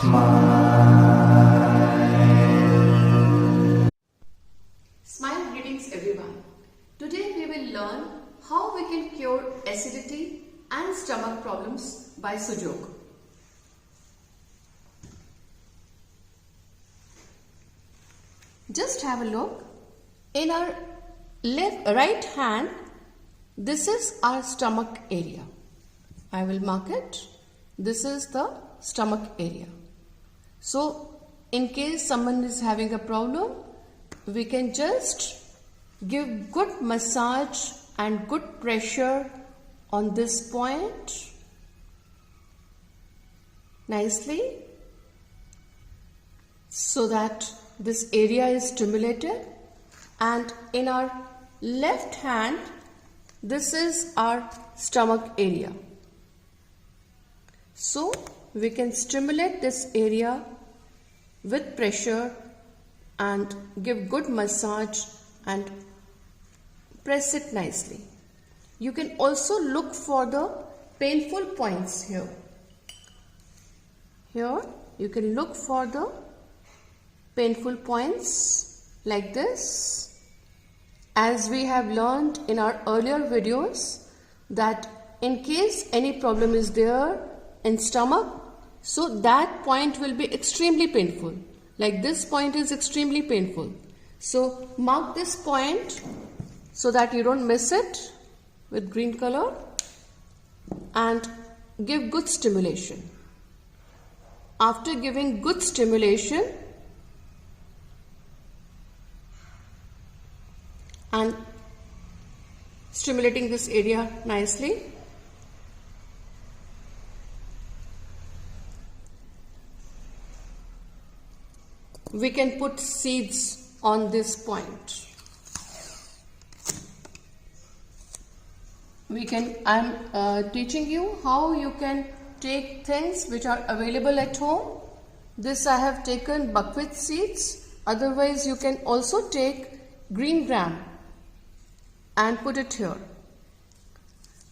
Smile greetings everyone. Today we will learn how we can cure acidity and stomach problems by Sujok. Just have a look. In our right hand, this is our stomach area. I will mark it. This is the stomach area. So in case someone is having a problem, we can just give good massage and good pressure on this point nicely so that this area is stimulated. And in our left hand, this is our stomach area. So we can stimulate this area with pressure and give good massage and press it nicely. You can also look for the painful points here. Here you can look for the painful points like this. As we have learned in our earlier videos that in case any problem is there in stomach, so that point will be extremely painful. Like this point is extremely painful. So mark this point so that you don't miss it with green color and give good stimulation. After giving good stimulation and stimulating this area nicely, we can put seeds on this point. I'm teaching you how you can take things which are available at home. This I have taken buckwheat seeds. Otherwise you can also take green gram and put it here.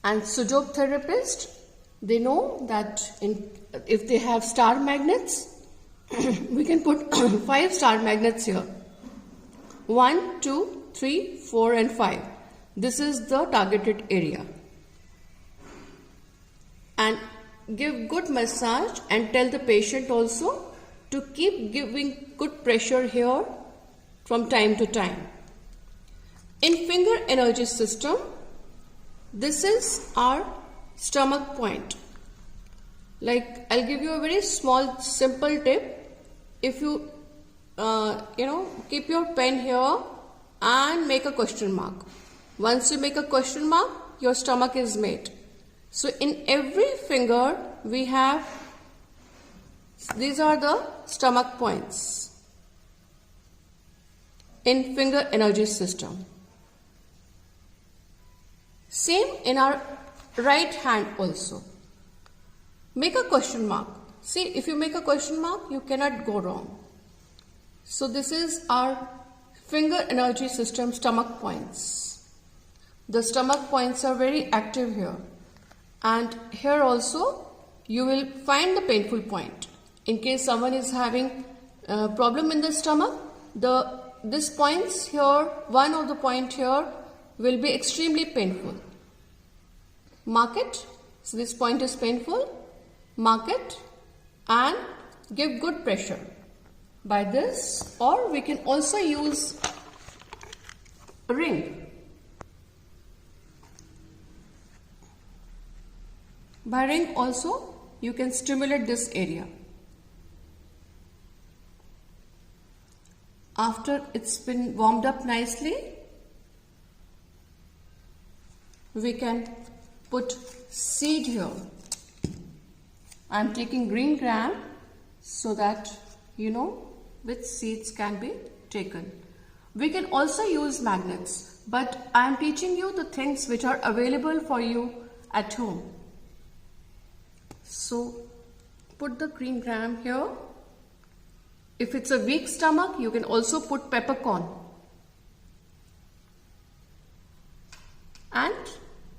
And Sujok therapist, they know that if they have star magnets, we can put 5 star magnets here. 1, 2, 3, 4 and 5. This is the targeted area. And give good massage and tell the patient also to keep giving good pressure here from time to time. In finger energy system, this is our stomach point. Like I'll give you a very small simple tip. If you keep your pen here and make a question mark. Once you make a question mark, your stomach is made. So in every finger we have, these are the stomach points in finger energy system. Same in our right hand also. Make a question mark. See, if you make a question mark, you cannot go wrong. So this is our finger energy system stomach points. The stomach points are very active here. And here also you will find the painful point. In case someone is having a problem in the stomach, this points here, one of the point here will be extremely painful. Mark it. So this point is painful. Mark it and give good pressure by this, or we can also use a ring. By ring also you can stimulate this area. After it's been warmed up nicely, we can put seed here. I'm taking green gram so that you know which seeds can be taken. We can also use magnets, but I'm teaching you the things which are available for you at home. So put the green gram here. If it's a weak stomach, you can also put peppercorn and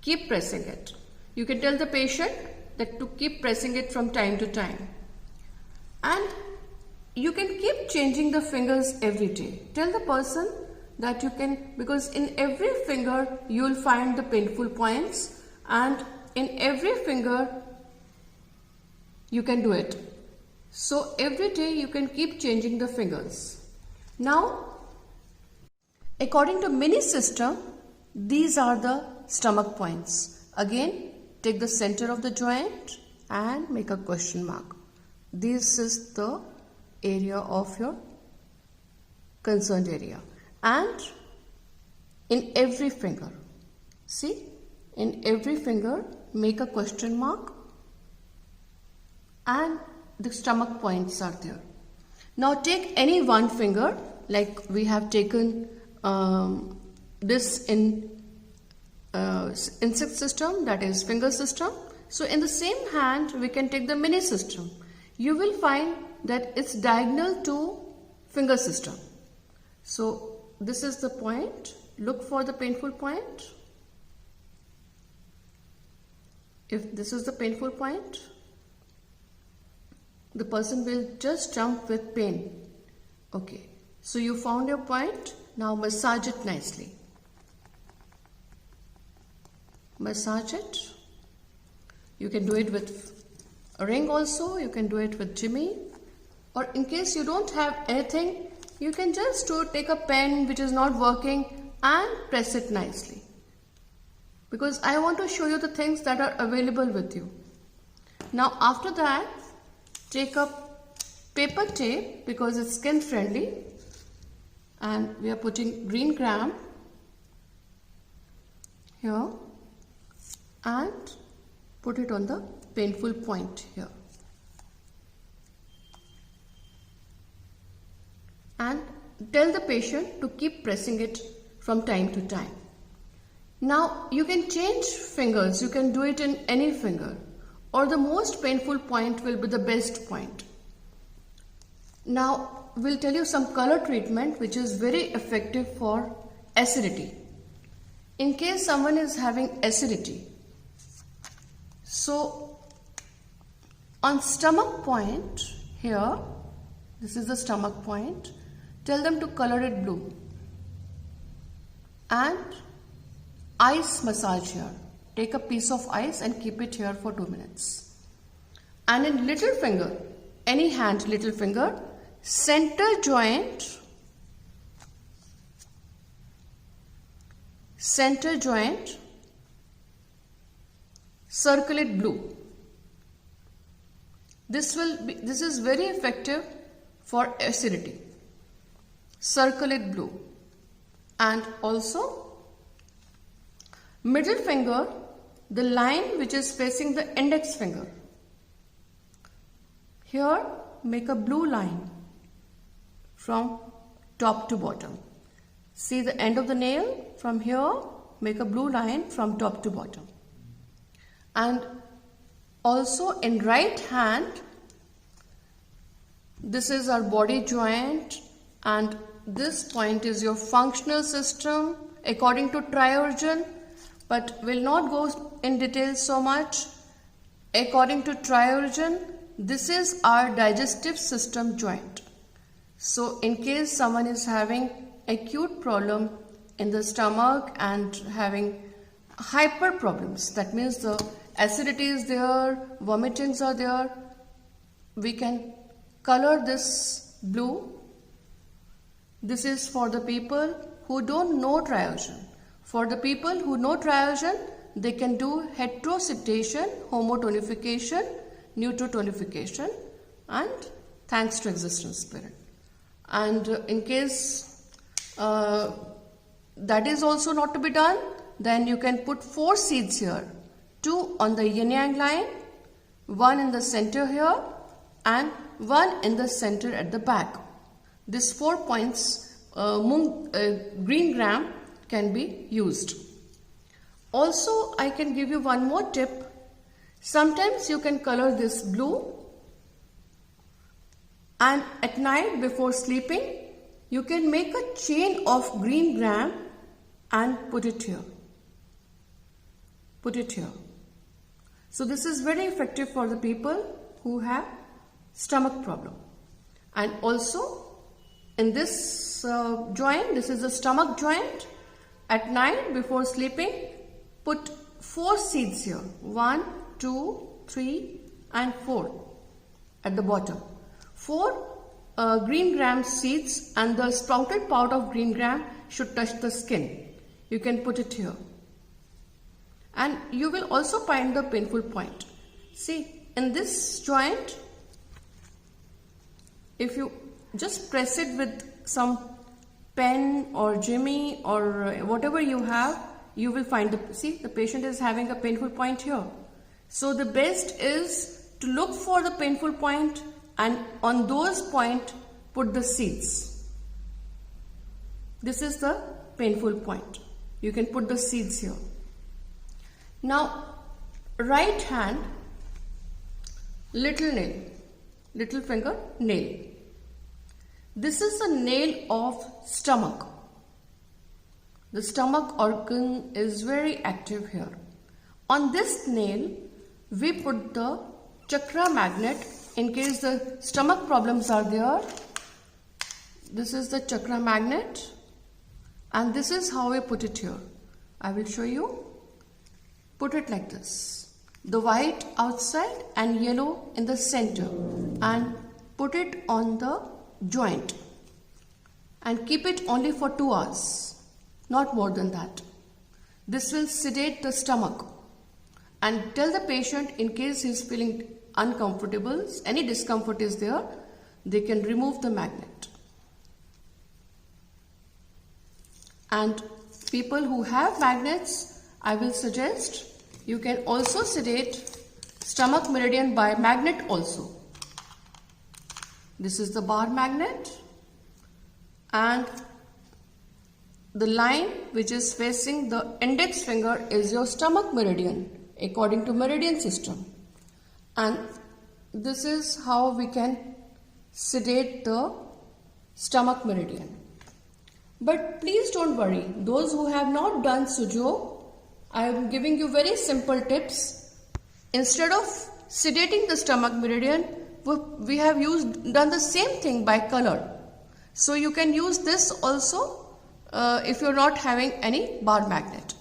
keep pressing it. You can tell the patient that to keep pressing it from time to time. And you can keep changing the fingers every day. Tell the person that you can, because in every finger you will find the painful points, and in every finger you can do it. So every day you can keep changing the fingers. Now, according to Mini system, these are the stomach points. Again, take the center of the joint and make a question mark. This is the area of your concerned area. And in every finger, see, in every finger make a question mark, and the stomach points are there. Now take any one finger, like we have taken this in insect system, that is finger system. So in the same hand we can take the Mini system. You will find that it's diagonal to finger system. So this is the point. Look for the painful point. If this is the painful point, the person will just jump with pain. Okay, so you found your point. Now massage it nicely. Massage it. You can do it with a ring also. You can do it with Jimmy. Or in case you don't have anything, you can just take a pen which is not working and press it nicely. Because I want to show you the things that are available with you. Now after that, take a paper tape because it's skin friendly, and we are putting green gram here and put it on the painful point here. And tell the patient to keep pressing it from time to time. Now you can change fingers, you can do it in any finger, or the most painful point will be the best point. Now we'll tell you some color treatment which is very effective for acidity. In case someone is having acidity, so on stomach point here, this is the stomach point, tell them to color it blue. And ice massage here. Take a piece of ice and keep it here for 2 minutes. And in little finger, any hand little finger, center joint, circle it blue. This is very effective for acidity. Circle it blue. And also middle finger, the line which is facing the index finger. Here make a blue line from top to bottom. See the end of the nail, from here make a blue line from top to bottom. And also in right hand, this is our body joint, and this point is your functional system according to Triorgan, but will not go in detail so much. According to Triorgan, this is our digestive system joint. So in case someone is having acute problem in the stomach and having hyper problems, that means the acidity is there, vomitings are there, we can color this blue. This is for the people who don't know Triorgan. For the people who know Triorgan, they can do heterocitation, homotonification, neutotonification, and thanks to existence spirit. And in case that is also not to be done, then you can put 4 seeds here, 2 on the yin yang line, 1 in the center here, and 1 in the center at the back. These 4 points, green gram, can be used. Also, I can give you one more tip. Sometimes you can color this blue, and at night before sleeping, you can make a chain of green gram and put it here. Put it here. So this is very effective for the people who have stomach problem. And also in this joint, this is the stomach joint. At night before sleeping, put 4 seeds here. 1, 2, 3 and 4 at the bottom. 4 green gram seeds, and the sprouted part of green gram should touch the skin. You can put it here. And you will also find the painful point. See, in this joint, if you just press it with some pen or jimmy or whatever you have, you will find the patient is having a painful point here. So the best is to look for the painful point, and on those point put the seeds. This is the painful point. You can put the seeds here. Now right hand, little nail, little finger nail. This is the nail of stomach. The stomach organ is very active here. On this nail, we put the chakra magnet in case the stomach problems are there. This is the chakra magnet, and this is how we put it here. I will show you. Put it like this. The white outside and yellow in the center, and put it on the joint and keep it only for 2 hours, not more than that. This will sedate the stomach. And tell the patient, in case he is feeling uncomfortable, any discomfort is there, they can remove the magnet. And people who have magnets, I will suggest you can also sedate stomach meridian by magnet also. This is the bar magnet, and the line which is facing the index finger is your stomach meridian according to meridian system. And this is how we can sedate the stomach meridian. But please don't worry, those who have not done Suzhou, I am giving you very simple tips. Instead of sedating the stomach meridian, we have done the same thing by color. So you can use this also if you are not having any bar magnet.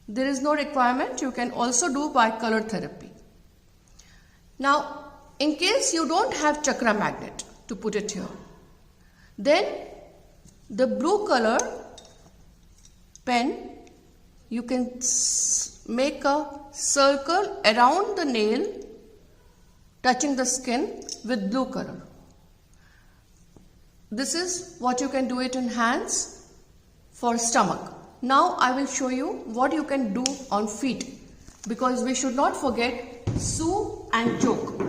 There is no requirement, you can also do by color therapy. Now, in case you don't have chakra magnet to put it here, then the blue color pen, you can make a circle around the nail touching the skin with blue color. This is what you can do it in hands for stomach. Now I will show you what you can do on feet, because we should not forget sew and choke.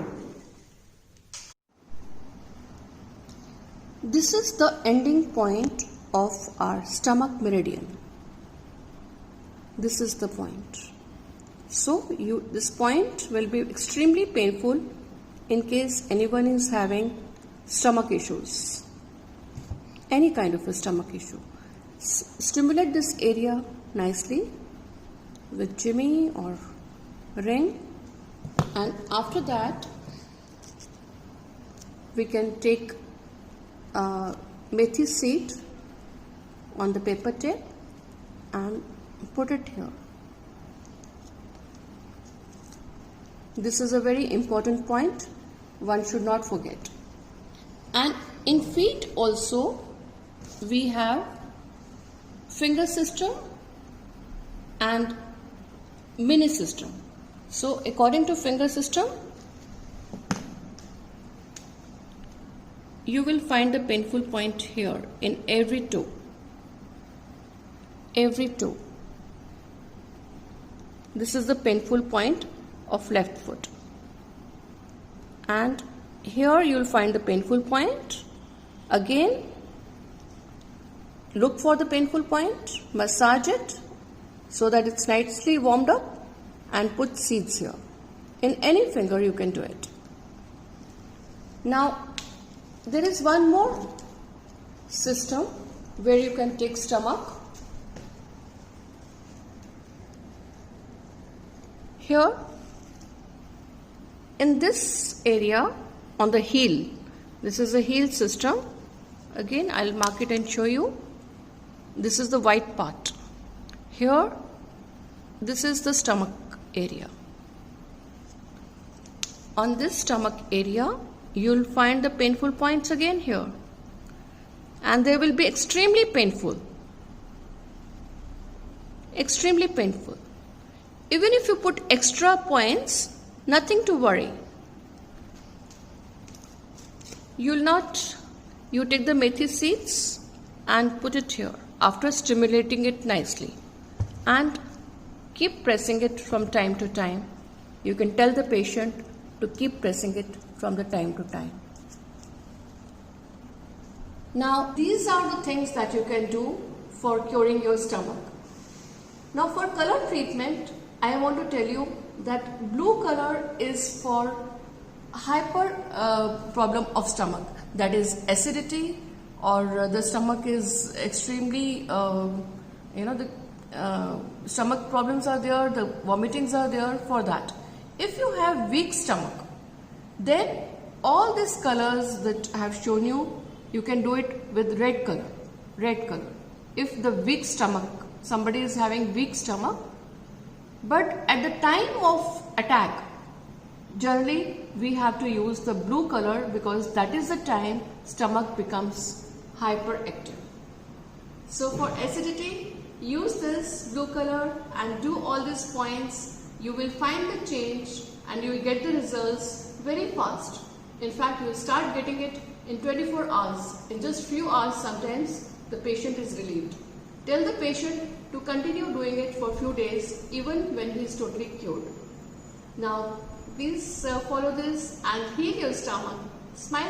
This is the ending point of our stomach meridian. This is the point. So this point will be extremely painful in case anyone is having stomach issues, any kind of a stomach issue. Stimulate this area nicely with jimmy or ring, and after that we can take methi seed on the paper tape and put it here. This is a very important point, one should not forget. And in feet also we have finger system and mini system. So according to finger system, you will find the painful point here in every toe. Every toe. This is the painful point of left foot. And here you will find the painful point. Again, look for the painful point, massage it so that it's nicely warmed up, and put seeds here. In any finger you can do it. Now, there is one more system where you can take stomach. Here, in this area on the heel. This is the heel system. Again, I'll mark it and show you. This is the white part. Here, this is the stomach area. On this stomach area, you'll find the painful points again here. And they will be extremely painful. Extremely painful. Even if you put extra points, nothing to worry. You take the methi seeds and put it here after stimulating it nicely. And keep pressing it from time to time. You can tell the patient to keep pressing it from the time to time. Now, these are the things that you can do for curing your stomach. Now, for color treatment, I want to tell you that blue color is for hyper problem of stomach, that is acidity, or the stomach is extremely, the stomach problems are there, the vomitings are there for that. If you have weak stomach, then all these colors that I have shown you, you can do it with red color. Red color. If the weak stomach, somebody is having weak stomach, but at the time of attack, generally we have to use the blue color because that is the time stomach becomes hyperactive. So for acidity, use this blue color and do all these points. You will find the change and you will get the results very fast. In fact, you will start getting it in 24 hours. In just few hours sometimes the patient is relieved. Tell the patient to continue doing it for few days even when he is totally cured. Now please follow this and heal your stomach. Smile.